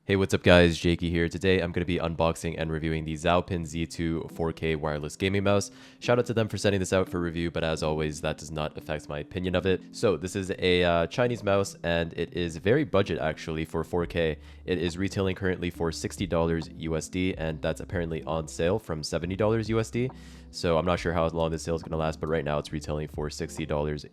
Hey, what's up guys, Jaeky here. Today I'm going to be unboxing and reviewing the Zaopin Z2 4K wireless gaming mouse. Shout out to them for sending this out for review, but as always, that does not affect my opinion of it. So this is a Chinese mouse and it is very budget actually for 4K. It is retailing currently for $60 USD and that's apparently on sale from $70 USD. So I'm not sure how long this sale is going to last, but right now it's retailing for $60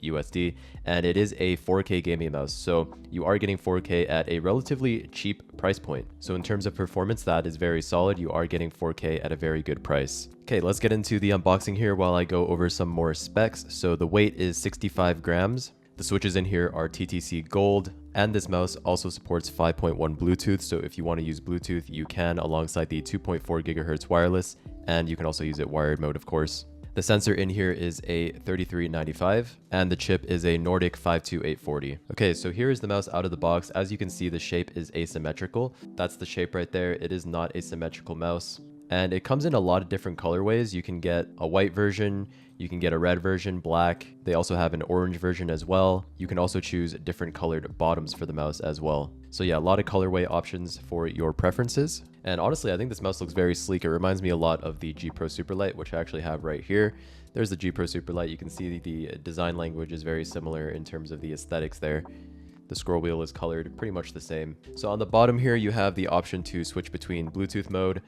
USD and it is a 4K gaming mouse. So you are getting 4K at a relatively cheap price point. So in terms of performance, that is very solid. You are getting 4K at a very good price. Okay, let's get into the unboxing here while I go over some more specs. So the weight is 65 grams. The switches in here are TTC Gold, and this mouse also supports 5.1 Bluetooth. So if you want to use Bluetooth, you can alongside the 2.4 gigahertz wireless, and you can also use it wired mode, of course. The sensor in here is a 3395 and the chip is a Nordic 52840. Okay, so here is the mouse out of the box. As you can see, the shape is asymmetrical. That's the shape right there. It is not a symmetrical mouse. And it comes in a lot of different colorways. You can get a white version, you can get a red version, black. They also have an orange version as well. You can also choose different colored bottoms for the mouse as well. So yeah, a lot of colorway options for your preferences. And honestly, I think this mouse looks very sleek. It reminds me a lot of the G Pro Superlight, which I actually have right here. There's the G Pro Superlight. You can see the design language is very similar in terms of the aesthetics there. The scroll wheel is colored pretty much the same. So on the bottom here, you have the option to switch between Bluetooth mode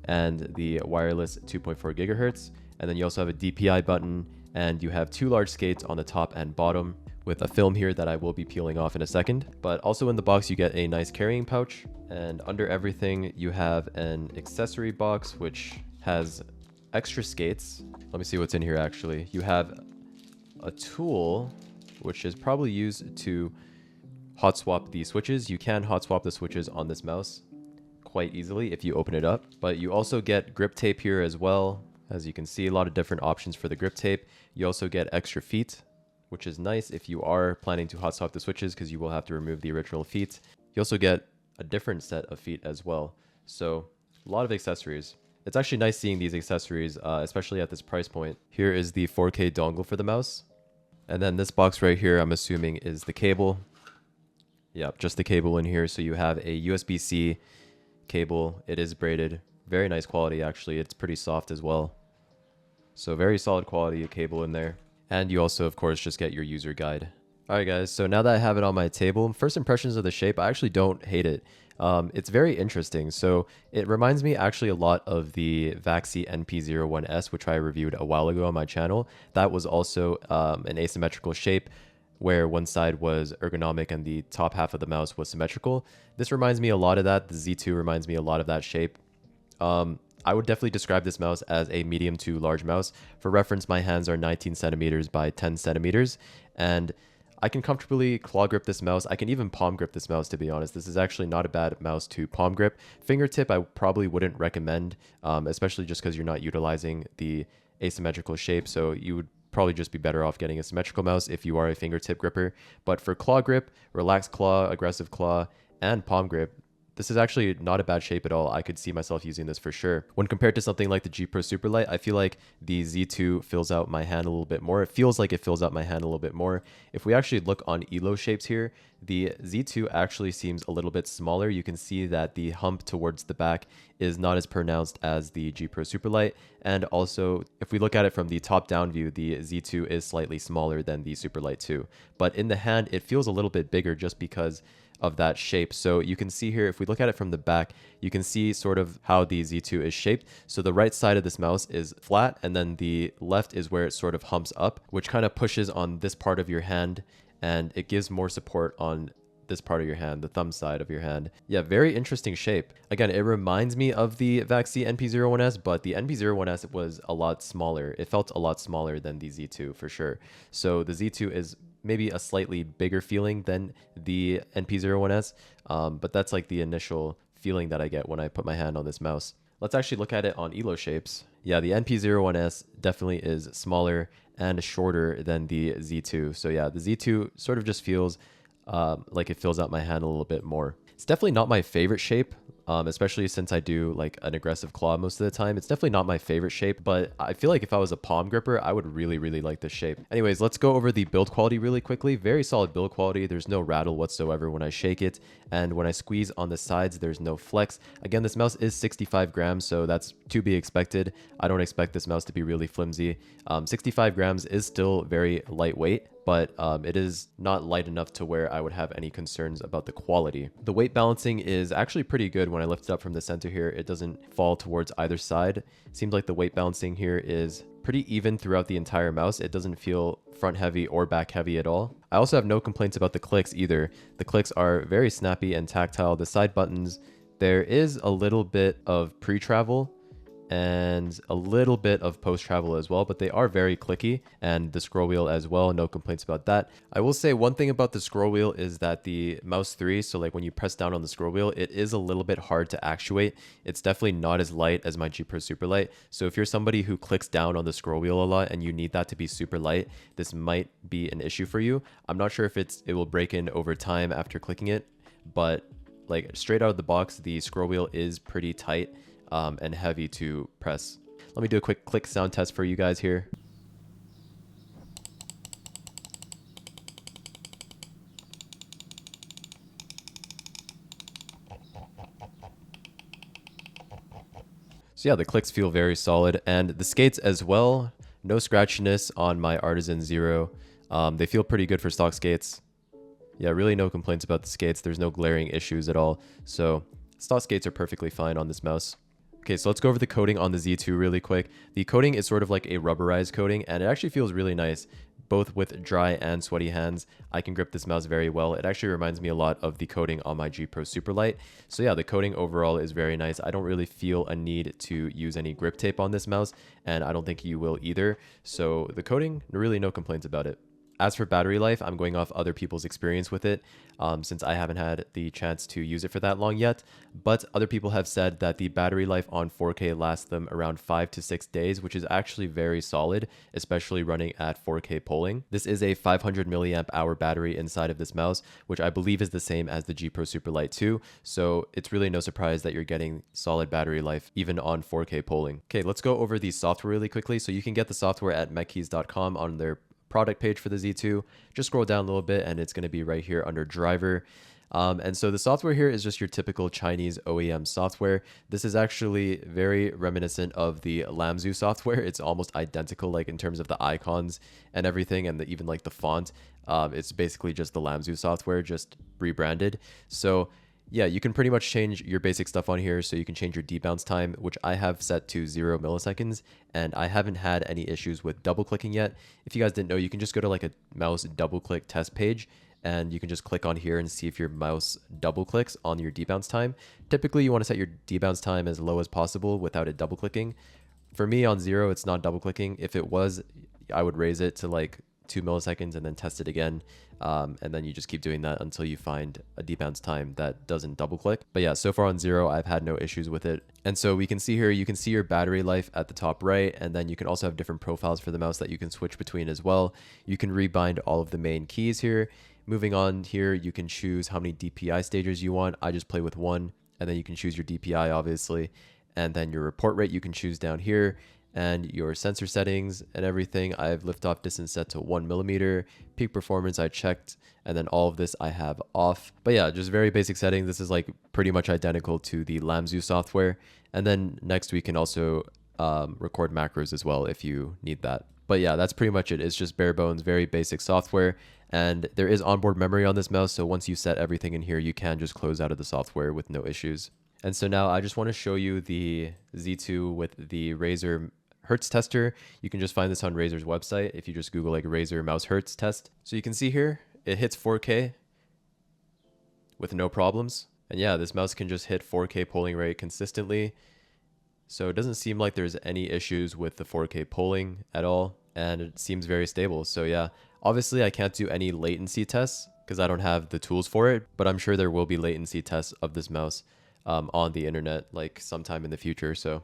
and the wireless 2.4 gigahertz. And then you also have a DPI button and you have two large skates on the top and bottom with a film here that I will be peeling off in a second. But also in the box, you get a nice carrying pouch, and under everything you have an accessory box, which has extra skates. Let me see what's in here actually. You have a tool, which is probably used to hot swap the switches. You can hot swap the switches on this mouse quite easily if you open it up, but you also get grip tape here as well. As you can see, a lot of different options for the grip tape. You also get extra feet, which is nice if you are planning to hot swap the switches because you will have to remove the original feet. You also get a different set of feet as well. So a lot of accessories. It's actually nice seeing these accessories, especially at this price point. Here is the 4K dongle for the mouse. And then this box right here, I'm assuming is the cable. Yep, just the cable in here. So you have a USB-C cable. It is braided. Very nice quality, actually. It's pretty soft as well. So very solid quality cable in there. And you also, of course, just get your user guide. All right, guys. So now that I have it on my table, first impressions of the shape, I actually don't hate it. It's very interesting. So it reminds me actually a lot of the Vaxi NP01S, which I reviewed a while ago on my channel. That was also an asymmetrical shape where one side was ergonomic and the top half of the mouse was symmetrical. This reminds me a lot of that. The Z2 reminds me a lot of that shape. I would definitely describe this mouse as a medium to large mouse. For reference, my hands are 19 centimeters by 10 centimeters, and I can comfortably claw grip this mouse. I can even palm grip this mouse, to be honest. This is actually not a bad mouse to palm grip. Fingertip, I probably wouldn't recommend, especially just because you're not utilizing the asymmetrical shape, so you would probably just be better off getting a symmetrical mouse if you are a fingertip gripper. But for claw grip, relaxed claw, aggressive claw, and palm grip, this is actually not a bad shape at all. I could see myself using this for sure. When compared to something like the G Pro Superlight, I feel like the Z2 fills out my hand a little bit more. It feels like it fills out my hand a little bit more. If we actually look on ELO shapes here, the Z2 actually seems a little bit smaller. You can see that the hump towards the back is not as pronounced as the G Pro Superlight. And also, if we look at it from the top-down view, the Z2 is slightly smaller than the Superlight 2. But in the hand, it feels a little bit bigger just because of that shape. So you can see here, if we look at it from the back, you can see sort of how the Z2 is shaped. So the right side of this mouse is flat, and then the left is where it sort of humps up, which kind of pushes on this part of your hand, and it gives more support on this part of your hand, the thumb side of your hand. Yeah, very interesting shape. Again, it reminds me of the Vaxi NP01S, but the NP01S was a lot smaller. It felt a lot smaller than the Z2 for sure. So the Z2 is maybe a slightly bigger feeling than the NP01S, but that's like the initial feeling that I get when I put my hand on this mouse. Let's actually look at it on ELO shapes. Yeah, the NP01S definitely is smaller and shorter than the Z2. So yeah, the Z2 sort of just feels like it fills out my hand a little bit more. It's definitely not my favorite shape. especially since I do like an aggressive claw most of the time. It's definitely not my favorite shape, but I feel like if I was a palm gripper, I would really, really like this shape. Anyways, let's go over the build quality really quickly. Very solid build quality. There's no rattle whatsoever when I shake it. And when I squeeze on the sides, there's no flex. Again, this mouse is 65 grams, so that's to be expected. I don't expect this mouse to be really flimsy. 65 grams is still very lightweight, but it is not light enough to where I would have any concerns about the quality. The weight balancing is actually pretty good. When I lift it up from the center here, it doesn't fall towards either side. Seems like the weight balancing here is pretty even throughout the entire mouse. It doesn't feel front heavy or back heavy at all. I also have no complaints about the clicks either. The clicks are very snappy and tactile. The side buttons, there is a little bit of pre-travel and a little bit of post travel as well, but they are very clicky, and the scroll wheel as well, no complaints about that. I will say one thing about the scroll wheel is that the mouse 3, so like when you press down on the scroll wheel, it is a little bit hard to actuate. It's definitely not as light as my G Pro Super Light, so if you're somebody who clicks down on the scroll wheel a lot and you need that to be super light, this might be an issue for you. I'm not sure if it will break in over time after clicking it, but like straight out of the box, the scroll wheel is pretty tight and heavy to press. Let me do a quick click sound test for you guys here. So yeah, the clicks feel very solid, and the skates as well. No scratchiness on my Artisan Zero. They feel pretty good for stock skates. Yeah, really no complaints about the skates. There's no glaring issues at all. So stock skates are perfectly fine on this mouse. Okay, so let's go over the coating on the Z2 really quick. The coating is sort of like a rubberized coating, and it actually feels really nice, both with dry and sweaty hands. I can grip this mouse very well. It actually reminds me a lot of the coating on my G Pro Super Light. So yeah, the coating overall is very nice. I don't really feel a need to use any grip tape on this mouse, and I don't think you will either. So the coating, really no complaints about it. As for battery life, I'm going off other people's experience with it, since I haven't had the chance to use it for that long yet. But other people have said that the battery life on 4K lasts them around 5 to 6 days, which is actually very solid, especially running at 4K polling. This is a 500 milliamp hour battery inside of this mouse, which I believe is the same as the G Pro Super Light 2. So it's really no surprise that you're getting solid battery life even on 4K polling. Okay, let's go over the software really quickly. So you can get the software at mechkeys.com on their product page for the Z2. Just scroll down a little bit and it's going to be right here under driver. And so the software here is just your typical Chinese OEM software. This is actually very reminiscent of the Lamzu software. It's almost identical, like in terms of the icons and everything, and even like the font. It's basically just the Lamzu software, just rebranded. So yeah, you can pretty much change your basic stuff on here. So you can change your debounce time, which I have set to 0 milliseconds, and I haven't had any issues with double clicking yet. If you guys didn't know, you can just go to like a mouse double click test page, and you can just click on here and see if your mouse double clicks on your debounce time. Typically, you want to set your debounce time as low as possible without it double clicking. For me on 0, it's not double clicking. If it was, I would raise it to like 2 milliseconds and then test it again. And then you just keep doing that until you find a debounce time that doesn't double click. But yeah, so far on 0, I've had no issues with it. And so we can see here, you can see your battery life at the top right, and then you can also have different profiles for the mouse that you can switch between as well. You can rebind all of the main keys here. Moving on here, you can choose how many DPI stages you want. I just play with 1, and then you can choose your DPI obviously. And then your report rate you can choose down here, and your sensor settings and everything. I have liftoff distance set to 1 millimeter. Peak performance I checked, and then all of this I have off. But yeah, just very basic settings. This is like pretty much identical to the Lamzu software. And then next we can also record macros as well if you need that. But yeah, that's pretty much it. It's just bare bones, very basic software. And there is onboard memory on this mouse, so once you set everything in here, you can just close out of the software with no issues. And so now I just want to show you the Z2 with the Razer Hertz tester. You can just find this on Razer's website if you just Google like Razer mouse Hertz test. So you can see here, it hits 4K with no problems. And yeah, this mouse can just hit 4K polling rate consistently. So it doesn't seem like there's any issues with the 4K polling at all. And it seems very stable. So yeah, obviously I can't do any latency tests because I don't have the tools for it, but I'm sure there will be latency tests of this mouse on the internet like sometime in the future. So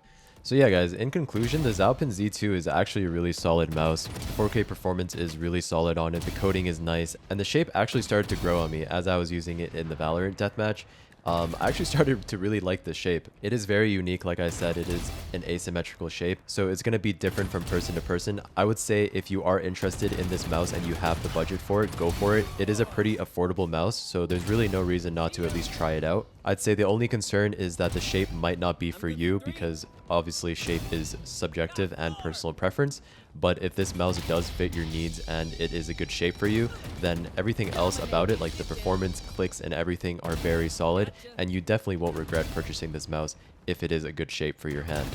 yeah guys, in conclusion, the Zaopin Z2 is actually a really solid mouse. 4K performance is really solid on it, the coating is nice, and the shape actually started to grow on me as I was using it in the Valorant deathmatch. I actually started to really like the shape. It is very unique. Like I said, it is an asymmetrical shape, so it's going to be different from person to person. I would say if you are interested in this mouse and you have the budget for it, go for it. It is a pretty affordable mouse, so there's really no reason not to at least try it out. I'd say the only concern is that the shape might not be for you, because obviously shape is subjective and personal preference. But if this mouse does fit your needs and it is a good shape for you, then everything else about it, like the performance, clicks, and everything, are very solid, and you definitely won't regret purchasing this mouse if it is a good shape for your hand.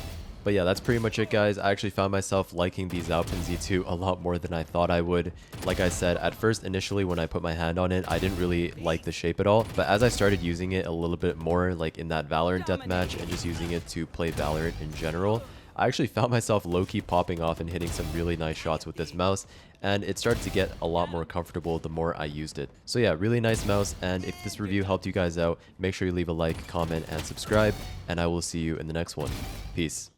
But yeah, that's pretty much it, guys. I actually found myself liking the Zaopin Z2 a lot more than I thought I would. Like I said, at first, initially, when I put my hand on it, I didn't really like the shape at all. But as I started using it a little bit more, like in that Valorant deathmatch and just using it to play Valorant in general, I actually found myself low-key popping off and hitting some really nice shots with this mouse, and it started to get a lot more comfortable the more I used it. So yeah, really nice mouse, and if this review helped you guys out, make sure you leave a like, comment, and subscribe, and I will see you in the next one. Peace.